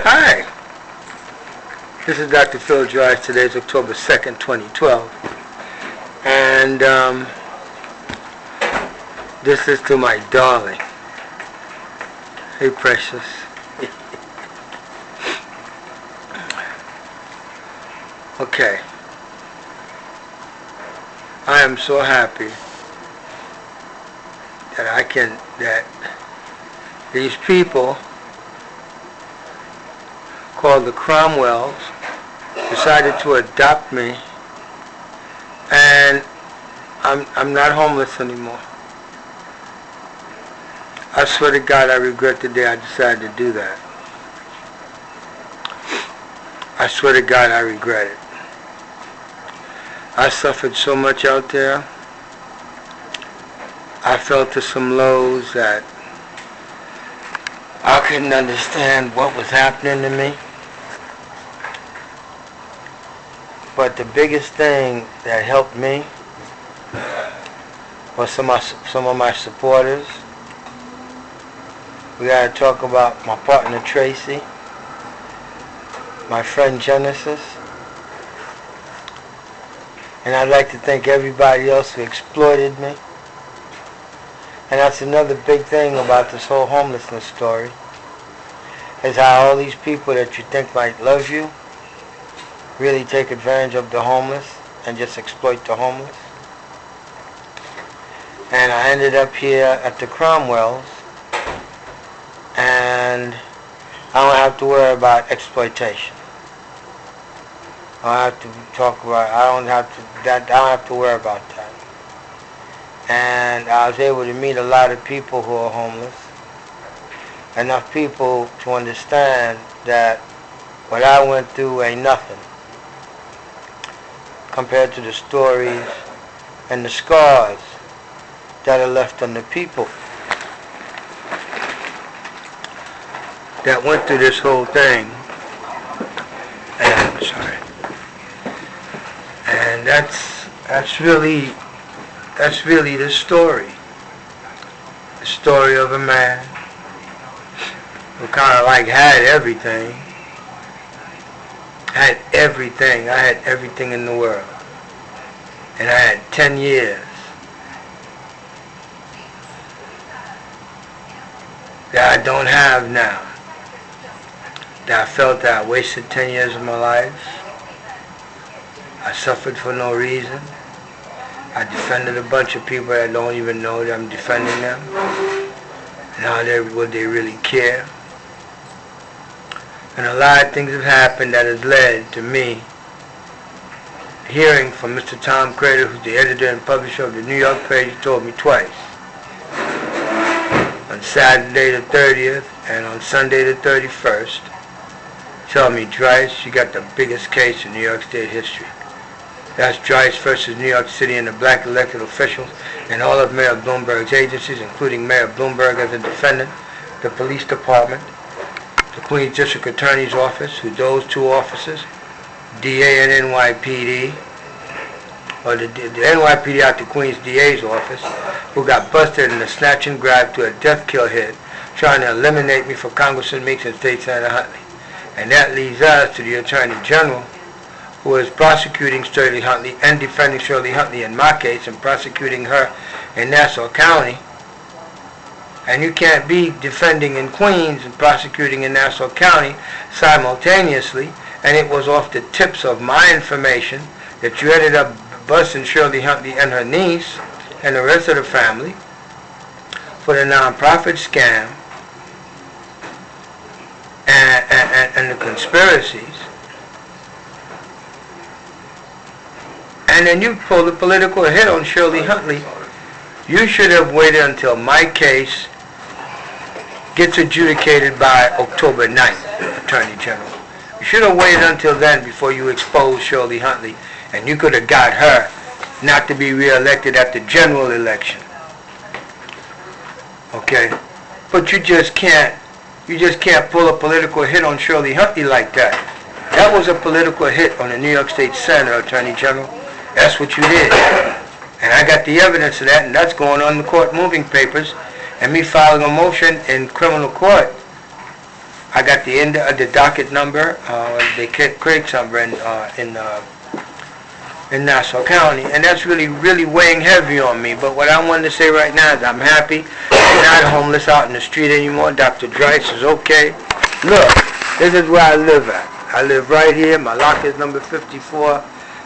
Hi, this is Dr. Phil Joyce. Today is October 2nd, 2012. And this is to my darling. Hey, precious. Okay. I am so happy that these people called the Cromwells decided to adopt me, and I'm not homeless anymore. I swear to God, I regret the day I decided to do that. I swear to God, I regret it. I suffered so much out there. I fell to some lows that I couldn't understand what was happening to me. But the biggest thing that helped me was some of my supporters. We gotta talk about my partner Tracy, my friend Genesis, and I'd like to thank everybody else who exploited me. And that's another big thing about this whole homelessness story, is how all these people that you think might love you really take advantage of the homeless and just exploit the homeless. And I ended up here at the Cromwells, and I don't have to worry about exploitation. I don't have to worry about that. And I was able to meet a lot of people who are homeless. Enough people to understand that what I went through ain't nothing compared to the stories and the scars that are left on the people that went through this whole thing. And and that's really the story. The story of a man who kind of like had everything. I had everything in the world. And I had 10 years that I don't have now. That I felt that I wasted 10 years of my life. I suffered for no reason. I defended a bunch of people that don't even know that I'm defending them. Now would they really care? And a lot of things have happened that has led to me hearing from Mr. Tom Crater, who's the editor and publisher of the New York page. He told me twice. On Saturday the 30th and on Sunday the 31st. Tell me, Dryce, you got the biggest case in New York State history. That's Dryce versus New York City and the black elected officials and all of Mayor Bloomberg's agencies, including Mayor Bloomberg as a defendant, the police department, the Queens District Attorney's Office, who those two officers, DA and NYPD, or the NYPD out to Queens DA's office, who got busted in a snatch and grab to a death kill hit, trying to eliminate me for Congressman Meeks and State Senator Huntley. And that leads us to the Attorney General, who is prosecuting Shirley Huntley and defending Shirley Huntley in my case and prosecuting her in Nassau County. And you can't be defending in Queens and prosecuting in Nassau County simultaneously. And it was off the tips of my information that you ended up busting Shirley Huntley and her niece and the rest of the family for the nonprofit scam and the conspiracies. And then you pulled a political hit on Shirley Huntley. You should have waited until my case gets adjudicated by October 9th, Attorney General. You should have waited until then before you exposed Shirley Huntley, and you could have got her not to be reelected at the general election. Okay? But you just can't pull a political hit on Shirley Huntley like that. That was a political hit on the New York State Senator, Attorney General. That's what you did. And I got the evidence of that, and that's going on in the court moving papers. And me filing a motion in criminal court, I got the end of the docket number, the Craig's number in Nassau County, and that's really weighing heavy on me. But what I wanted to say right now is I'm happy. I'm not homeless out in the street anymore. Dr. Dreiss is okay. Look, this is where I live at. I live right here. My locker is number 54.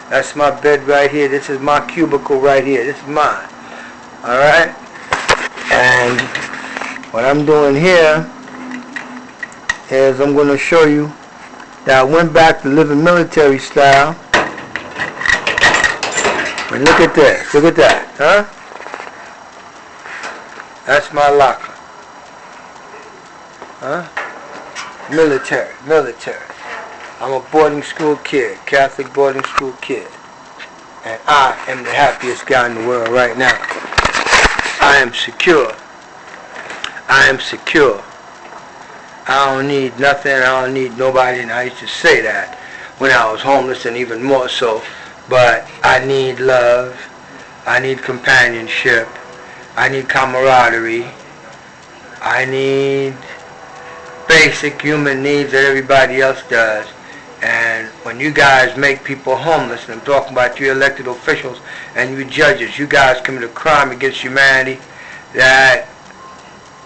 That's my bed right here. This is my cubicle right here. This is mine. All right? And what I'm doing here is I'm going to show you that I went back to living military style. And look at this. Look at that. Huh? That's my locker. Huh? Military. I'm a boarding school kid, Catholic boarding school kid. And I am the happiest guy in the world right now. I am secure. I don't need nothing. I don't need nobody. And I used to say that when I was homeless, and even more so. But I need love. I need companionship. I need camaraderie. I need basic human needs that everybody else does. And when you guys make people homeless, and I'm talking about you elected officials and you judges, you guys commit a crime against humanity that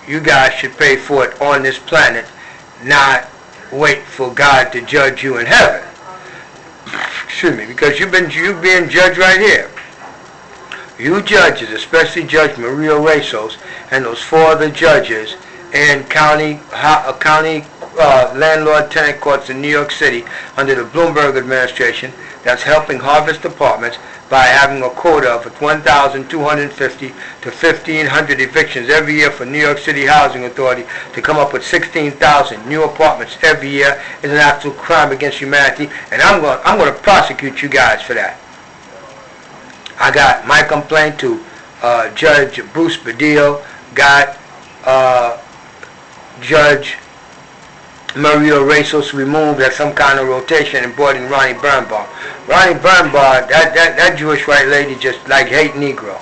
you guys should pay for it on this planet, not wait for God to judge you in heaven. Excuse me, because you being judged right here. You judges, especially Judge Maria Resos and those 4 other judges in county landlord-tenant courts in New York City under the Bloomberg administration, that's helping harvest apartments by having a quota of 1,250 to 1,500 evictions every year for New York City Housing Authority to come up with 16,000 new apartments every year is an absolute crime against humanity, and I'm going to prosecute you guys for that. I got my complaint to Judge Bruce Badillo, got Judge Maria Resos removed at some kind of rotation and brought in Ronnie Birnbaum. Ronnie Birnbaum, that Jewish white lady just like hate Negro.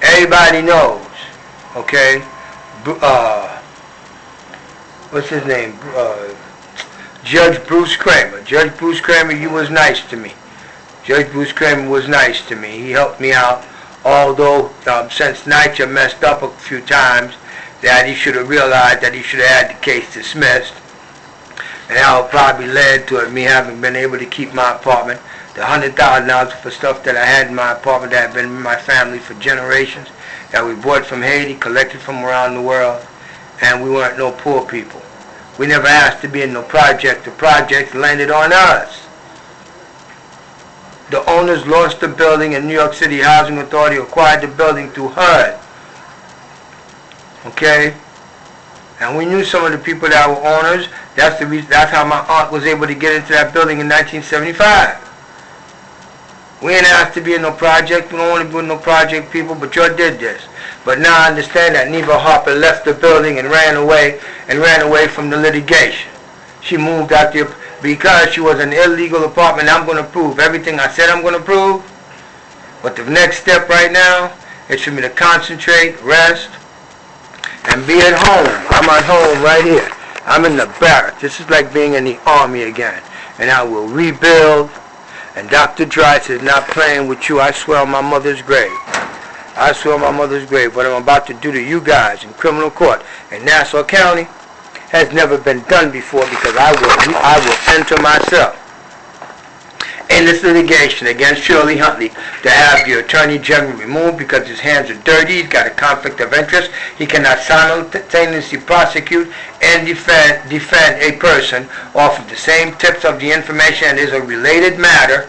Everybody knows, okay? What's his name? Judge Bruce Kramer. Judge Bruce Kramer, you was nice to me. Judge Bruce Kramer was nice to me. He helped me out, although since NYCHA messed up a few times, that he should have realized that he should have had the case dismissed. And that would probably led to me having been able to keep my apartment. The $100,000 for stuff that I had in my apartment that had been in my family for generations, that we bought from Haiti, collected from around the world, and we weren't no poor people. We never asked to be in no project. The project landed on us. The owners lost the building, and New York City Housing Authority acquired the building through HUD. Okay? And we knew some of the people that were owners. That's the reason. That's how my aunt was able to get into that building in 1975. We ain't asked to be in no project. We don't want to be in no project people, but you did this. But now I understand that Neva Harper left the building and ran away from the litigation. She moved out there because she was an illegal apartment. I'm going to prove everything I said I'm going to prove. But the next step right now is for me to concentrate, rest, and be at home. I'm at home right here. I'm in the barracks. This is like being in the army again. And I will rebuild. And Dr. Dreiss is not playing with you. I swear on my mother's grave. I swear on my mother's grave. What I'm about to do to you guys in criminal court in Nassau County has never been done before, because I will enter myself in this litigation against Shirley Huntley to have the Attorney General removed because his hands are dirty. He's got a conflict of interest. He cannot simultaneously prosecute and defend a person off of the same tips of the information, and is a related matter,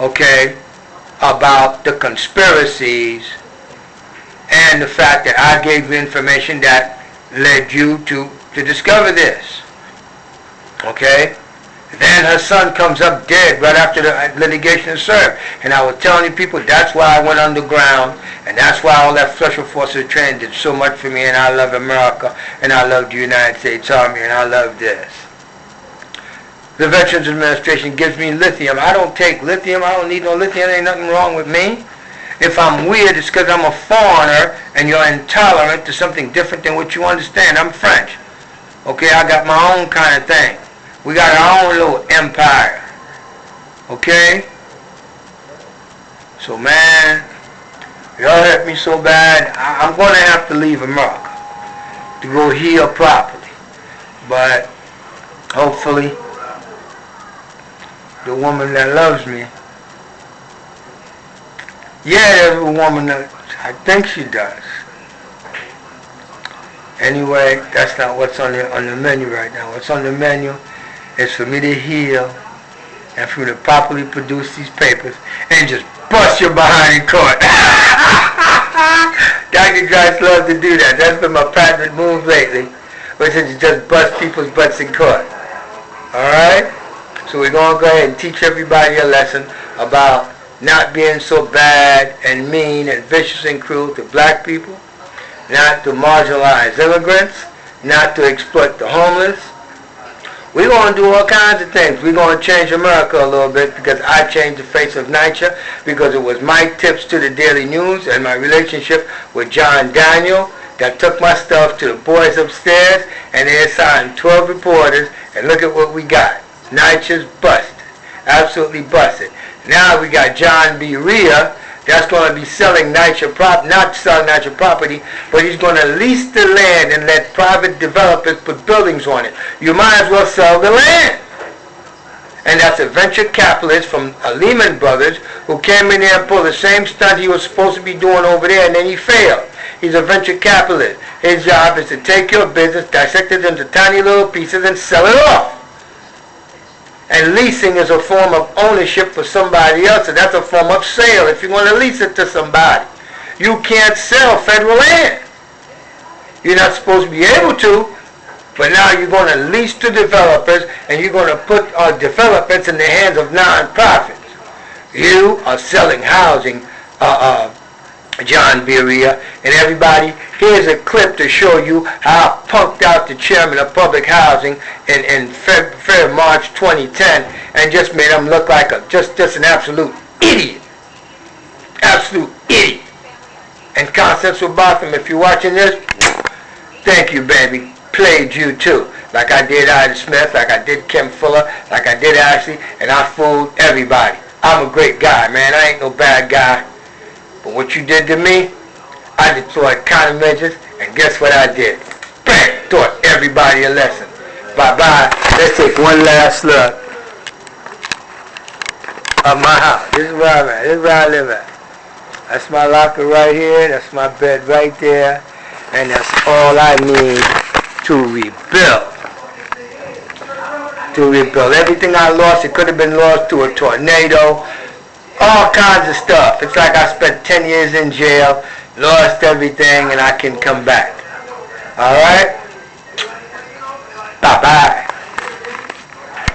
okay, about the conspiracies and the fact that I gave you information that led you to discover this, okay? Then her son comes up dead right after the litigation is served. And I was telling you people, that's why I went underground, and that's why all that Special Forces training did so much for me, and I love America, and I love the United States Army, and I love this. The Veterans Administration gives me lithium. I don't take lithium. I don't need no lithium. There ain't nothing wrong with me. If I'm weird, it's because I'm a foreigner, and you're intolerant to something different than what you understand. I'm French. Okay, I got my own kind of thing. We got our own little empire. Okay? So man, y'all hurt me so bad, I'm going to have to leave America to go heal properly. But hopefully, the woman that loves me, yeah, every woman that I think she does. Anyway, that's not what's on the menu right now. What's on the menu is for me to heal and for me to properly produce these papers and just bust your behind in court. Dr. Grice loves to do that. That's been my patented move lately, which is to just bust people's butts in court. Alright? So we're going to go ahead and teach everybody a lesson about not being so bad and mean and vicious and cruel to black people, not to marginalize immigrants, not to exploit the homeless. We're going to do all kinds of things. We're going to change America a little bit because I changed the face of NYCHA because it was my tips to the Daily News and my relationship with John Daniel that took my stuff to the boys upstairs, and they assigned 12 reporters, and look at what we got. NYCHA's busted. Absolutely busted. Now we got John B. Rhea that's going to be selling not selling NYCHA property, but he's going to lease the land and let private developers put buildings on it. You might as well sell the land. And that's a venture capitalist from Lehman Brothers who came in there and pulled the same stunt he was supposed to be doing over there, and then he failed. He's a venture capitalist. His job is to take your business, dissect it into tiny little pieces, and sell it off. And leasing is a form of ownership for somebody else, and that's a form of sale if you're going to lease it to somebody. You can't sell federal land. You're not supposed to be able to, but now you're going to lease to developers, and you're going to put developments in the hands of non-profits. You are selling housing, John Beria, and everybody, here's a clip to show you how I punked out the chairman of public housing in February, March 2010, and just made him look like just an absolute idiot. Absolute idiot. And Constance Botham, if you're watching this, thank you, baby. Played you too. Like I did Ida Smith, like I did Kim Fuller, like I did Ashley, and I fooled everybody. I'm a great guy, man. I ain't no bad guy. But what you did to me, I deployed countermeasures, and guess what I did? Bam! Taught everybody a lesson. Bye-bye. Let's take one last look of my house. This is where I'm at. This is where I live at. That's my locker right here. That's my bed right there. And that's all I need to rebuild. To rebuild. Everything I lost, it could have been lost to a tornado. All kinds of stuff. It's like I spent 10 years in jail, lost everything, and I can come back. Alright? Bye-bye.